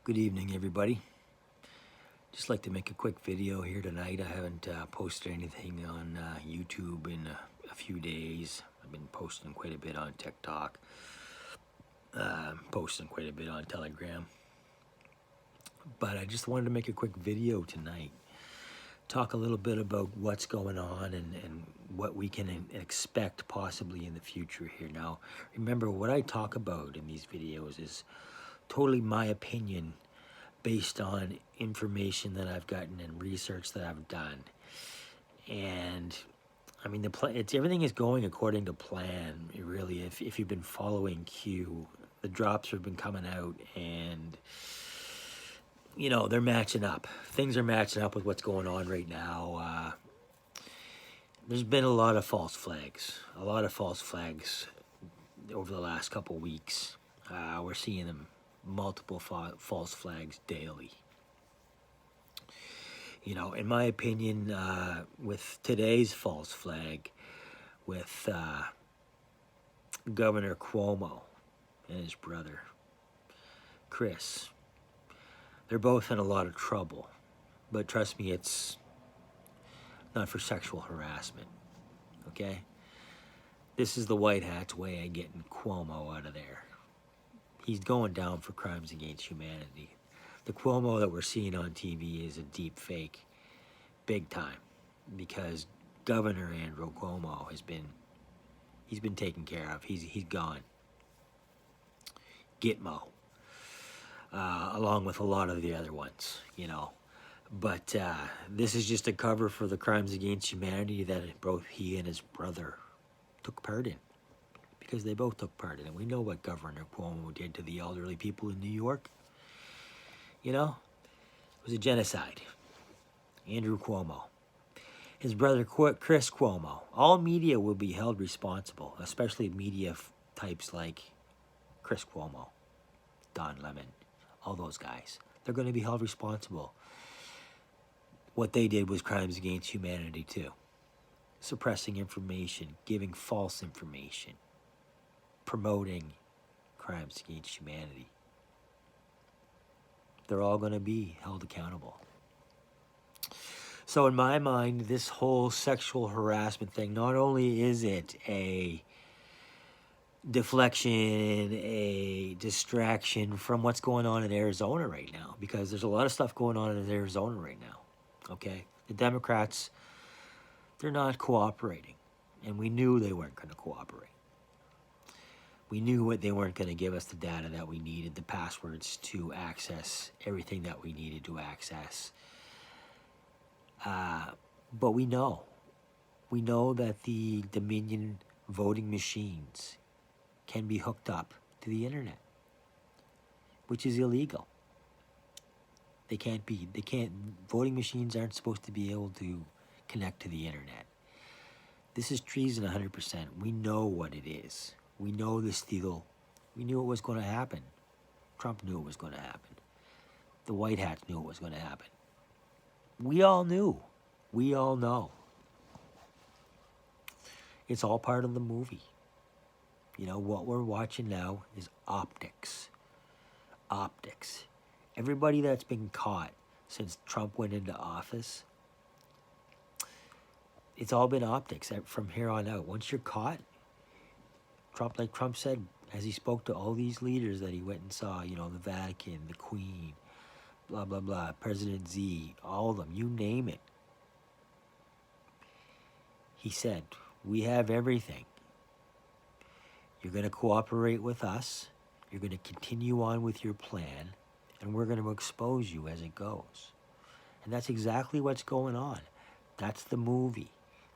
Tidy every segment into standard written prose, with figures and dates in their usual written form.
Good evening, everybody. Just like to make a quick video here tonight. I haven't posted anything on YouTube in a few days. I've been posting quite a bit on TikTok, posting quite a bit on Telegram. But I just wanted to make a quick video tonight. Talk a little bit about what's going on and what we can expect possibly in the future here. Now, remember, what I talk about in these videos is totally my opinion based on information that I've gotten and research that I've done. And I mean, everything is going according to plan, really. If you've been following Q, the drops have been coming out, and you know they're matching up. Things are matching up with what's going on right now. There's been a lot of false flags, over the last couple weeks. We're seeing them multiple false flags daily. You know, in my opinion, with today's false flag, with Governor Cuomo and his brother, Chris, they're both in a lot of trouble. But trust me, it's not for sexual harassment, okay? This is the White Hat's way of getting Cuomo out of there. He's going down for crimes against humanity. The Cuomo that we're seeing on TV is a deep fake, big time, because Governor Andrew Cuomo he's been taken care of. He's gone. Gitmo, along with a lot of the other ones, you know. But this is just a cover for the crimes against humanity that both he and his brother took part in. Because they both took part in it. We know what Governor Cuomo did to the elderly people in New York. You know, it was a genocide. Andrew Cuomo. His brother Chris Cuomo. All media will be held responsible, especially media types like Chris Cuomo, Don Lemon, all those guys. They're going to be held responsible. What they did was crimes against humanity too. Suppressing information, giving false information, promoting crimes against humanity. They're all going to be held accountable. So in my mind, this whole sexual harassment thing, not only is it a deflection, a distraction from what's going on in Arizona right now, because there's a lot of stuff going on in Arizona right now, okay? The Democrats, they're not cooperating, and we knew they weren't going to cooperate. We knew they weren't going to give us the data that we needed, the passwords to access everything that we needed to access. But we know that the Dominion voting machines can be hooked up to the internet, which is illegal. Voting machines aren't supposed to be able to connect to the internet. This is treason 100%. We know what it is. We know this deal. We knew it was going to happen. Trump knew it was going to happen. The White Hats knew it was going to happen. We all knew. We all know. It's all part of the movie. You know, what we're watching now is optics. Optics. Everybody that's been caught since Trump went into office, it's all been optics from here on out. Once you're caught, like Trump said, as he spoke to all these leaders that he went and saw, you know, the Vatican, the Queen, blah, blah, blah, President Z, all of them, you name it. He said, we have everything. You're going to cooperate with us. You're going to continue on with your plan, and we're going to expose you as it goes. And that's exactly what's going on. That's the movie,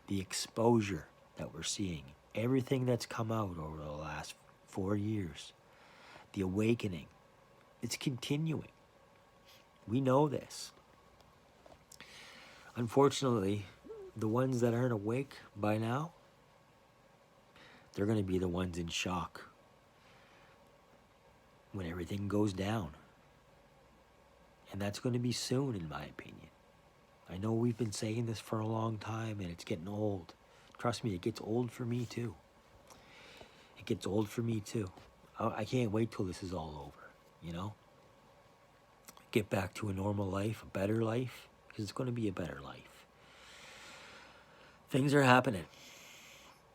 the exposure that we're seeing. Everything that's come out over the last 4 years, the awakening, it's continuing. We know this. Unfortunately, the ones that aren't awake by now, they're going to be the ones in shock when everything goes down. And that's going to be soon, in my opinion. I know we've been saying this for a long time, and it's getting old. Trust me, it gets old for me too. It gets old for me too. I can't wait till this is all over, you know? get back to a normal life, a better life, because it's going to be a better life. Things are happening.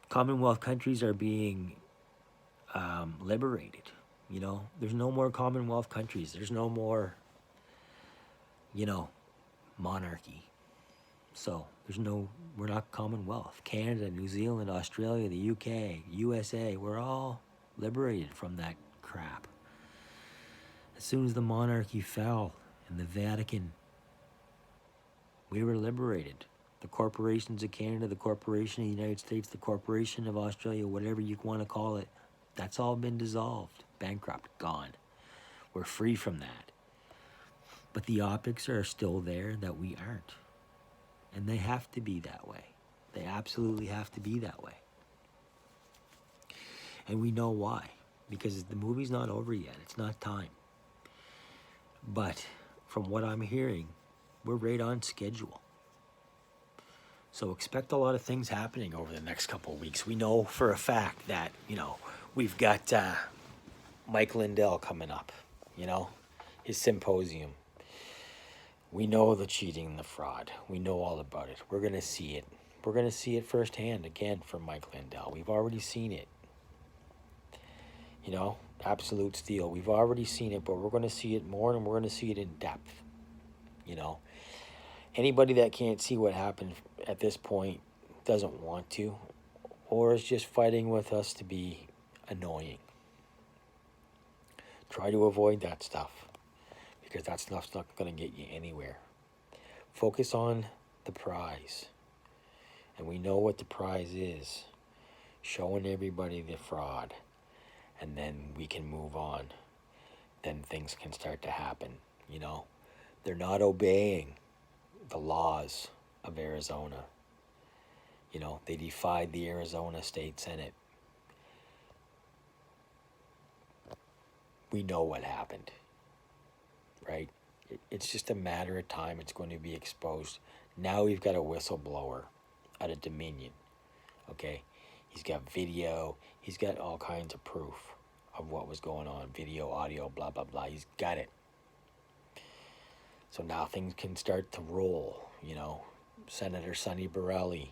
Commonwealth countries are being liberated. You know, there's no more Commonwealth countries. There's no more, monarchy. So we're not Commonwealth. Canada, New Zealand, Australia, the UK, USA, we're all liberated from that crap. As soon as the monarchy fell in the Vatican, we were liberated. The corporations of Canada, the corporation of the United States, the corporation of Australia, whatever you want to call it, that's all been dissolved, bankrupt, gone. We're free from that. But the optics are still there that we aren't. And they have to be that way. They absolutely have to be that way. And we know why. Because the movie's not over yet. It's not time. But from what I'm hearing, we're right on schedule. So expect a lot of things happening over the next couple of weeks. We know for a fact that, we've got Mike Lindell coming up, his symposium. We know the cheating and the fraud. We know all about it. We're going to see it. We're going to see it firsthand again from Mike Lindell. We've already seen it. Absolute steel. We've already seen it, but we're going to see it more and we're going to see it in depth. Anybody that can't see what happened at this point doesn't want to, or is just fighting with us to be annoying. Try to avoid that stuff, because that stuff's not going to get you anywhere. Focus on the prize. And we know what the prize is. Showing everybody the fraud. And then we can move on. Then things can start to happen, They're not obeying the laws of Arizona. They defied the Arizona State Senate. We know what happened, right? It's just a matter of time. It's going to be exposed. Now we've got a whistleblower out of Dominion, okay? He's got video. He's got all kinds of proof of what was going on. Video, audio, blah, blah, blah. He's got it. So now things can start to roll, Senator Sonny Borelli,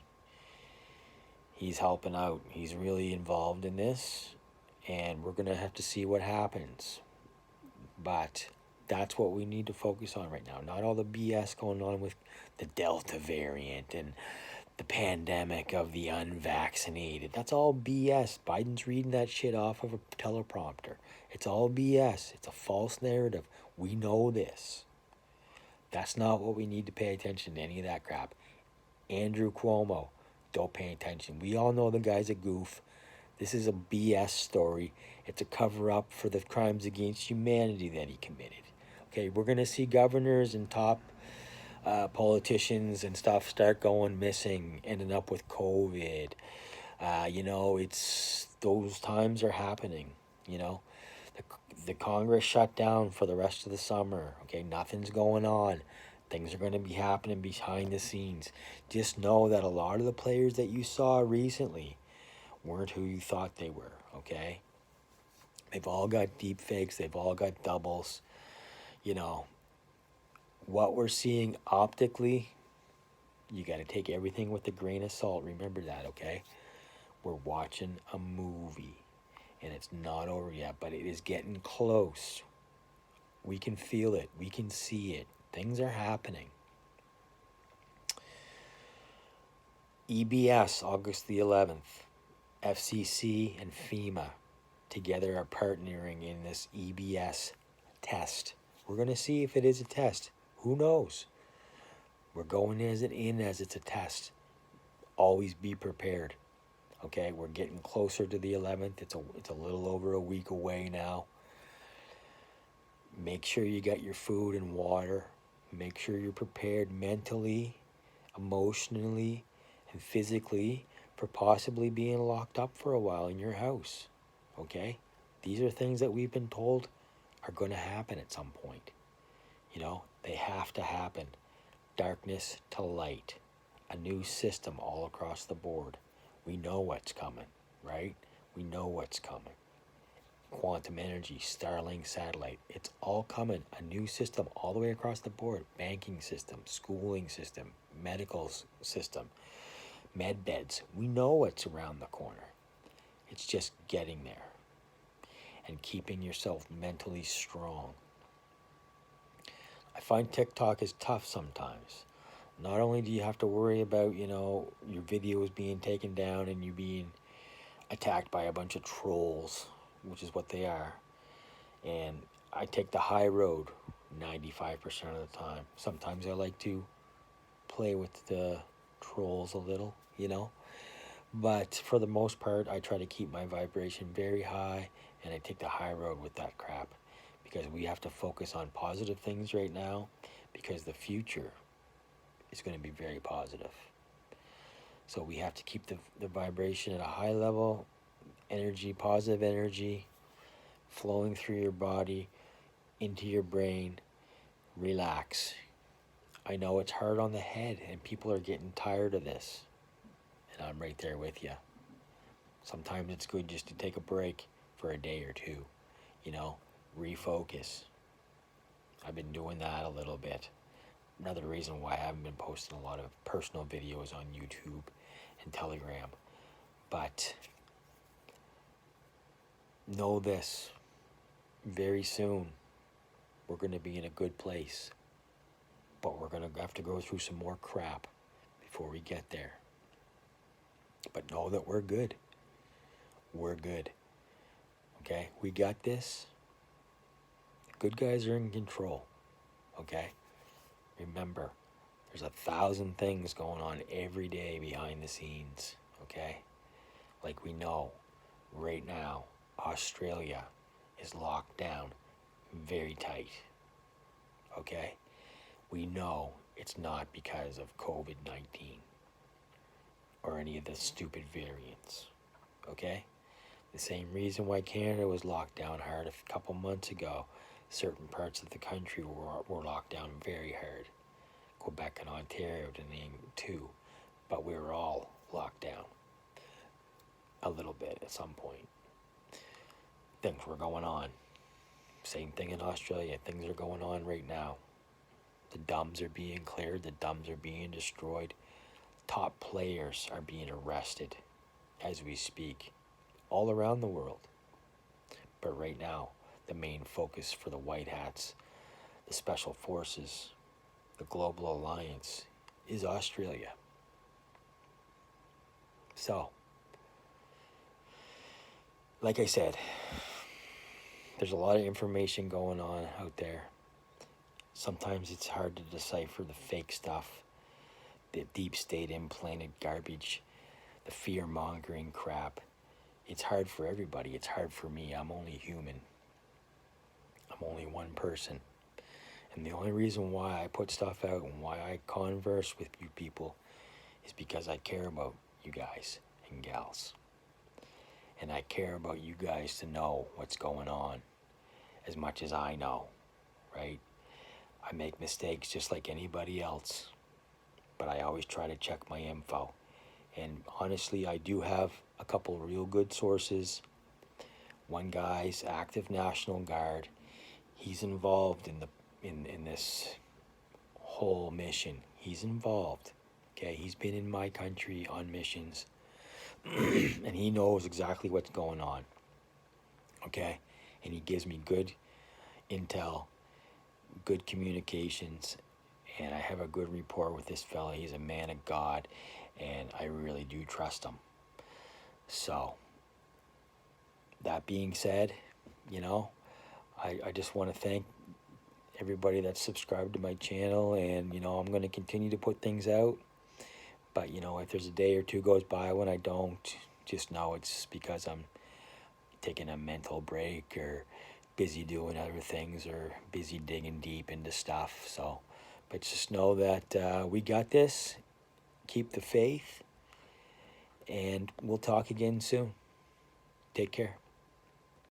he's helping out. He's really involved in this, and we're going to have to see what happens. But that's what we need to focus on right now. Not all the BS going on with the Delta variant and the pandemic of the unvaccinated. That's all BS. Biden's reading that shit off of a teleprompter. It's all BS. It's a false narrative. We know this. That's not what we need to pay attention to, any of that crap. Andrew Cuomo, don't pay attention. We all know the guy's a goof. This is a BS story. It's a cover-up for the crimes against humanity that he committed. Okay, we're going to see governors and top politicians and stuff start going missing, ending up with COVID. It's those times are happening, The Congress shut down for the rest of the summer. Okay, nothing's going on. Things are going to be happening behind the scenes. Just know that a lot of the players that you saw recently weren't who you thought they were, okay? They've all got deep fakes. They've all got doubles. What we're seeing optically, you got to take everything with a grain of salt. Remember that, okay? We're watching a movie. And it's not over yet, but it is getting close. We can feel it. We can see it. Things are happening. EBS, August the 11th. FCC and FEMA together are partnering in this EBS test. We're going to see if it is a test. Who knows? We're going in as it's a test. Always be prepared. Okay, we're getting closer to the 11th. It's a little over a week away now. Make sure you got your food and water. Make sure you're prepared mentally, emotionally, and physically for possibly being locked up for a while in your house. Okay? These are things that we've been told are going to happen at some point. They have to happen. Darkness to light. A new system all across the board. We know what's coming, right? We know what's coming. quantum energy, Starlink satellite. It's all coming. A new system all the way across the board. Banking system, schooling system, medical system, med beds. We know it's around the corner. It's just getting there and keeping yourself mentally strong. I find TikTok is tough sometimes. Not only do you have to worry about, your videos being taken down and you being attacked by a bunch of trolls, which is what they are. And I take the high road 95% of the time. Sometimes I like to play with the trolls a little, But for the most part, I try to keep my vibration very high and I take the high road with that crap. Because we have to focus on positive things right now because the future is going to be very positive. So we have to keep the vibration at a high level, energy, positive energy, flowing through your body, into your brain. Relax. I know it's hard on the head and people are getting tired of this. And I'm right there with you. Sometimes it's good just to take a break for a day or two, refocus. I've been doing that a little bit. Another reason why I haven't been posting a lot of personal videos on YouTube and Telegram. But know this, very soon we're going to be in a good place. But we're going to have to go through some more crap before we get there. But know that we're good. We're good. Okay? We got this. Good guys are in control. Okay? Remember, there's 1,000 things going on every day behind the scenes. Okay? Like we know, right now, Australia is locked down very tight. Okay? We know it's not because of COVID-19 or any of the stupid variants. Okay? The same reason why Canada was locked down hard a couple months ago. Certain parts of the country were locked down very hard. Quebec and Ontario too. But we were all locked down a little bit at some point. Things were going on. Same thing in Australia. Things are going on right now. The dumbs are being cleared. The dumbs are being destroyed. Top players are being arrested as we speak all around the world. But right now, the main focus for the White Hats, the Special Forces, the Global Alliance is Australia. So, like I said, there's a lot of information going on out there. Sometimes it's hard to decipher the fake stuff, the deep state implanted garbage, the fear-mongering crap. It's hard for everybody. It's hard for me. I'm only human. I'm only one person. And the only reason why I put stuff out and why I converse with you people is because I care about you guys and gals. And I care about you guys to know what's going on as much as I know, right? I make mistakes just like anybody else, but I always try to check my info. And honestly, I do have a couple real good sources. One guy's active National Guard. He's involved in this whole mission. He's involved. Okay, he's been in my country on missions, and he knows exactly what's going on. Okay, and he gives me good intel, good communications, and I have a good rapport with this fella. He's a man of God, and I really do trust him. So, that being said, I just want to thank everybody that's subscribed to my channel, and I'm going to continue to put things out. But if there's a day or two goes by when I don't, just know it's because I'm taking a mental break or busy doing other things or busy digging deep into stuff. So, but just know that we got this. Keep the faith, and we'll talk again soon. Take care.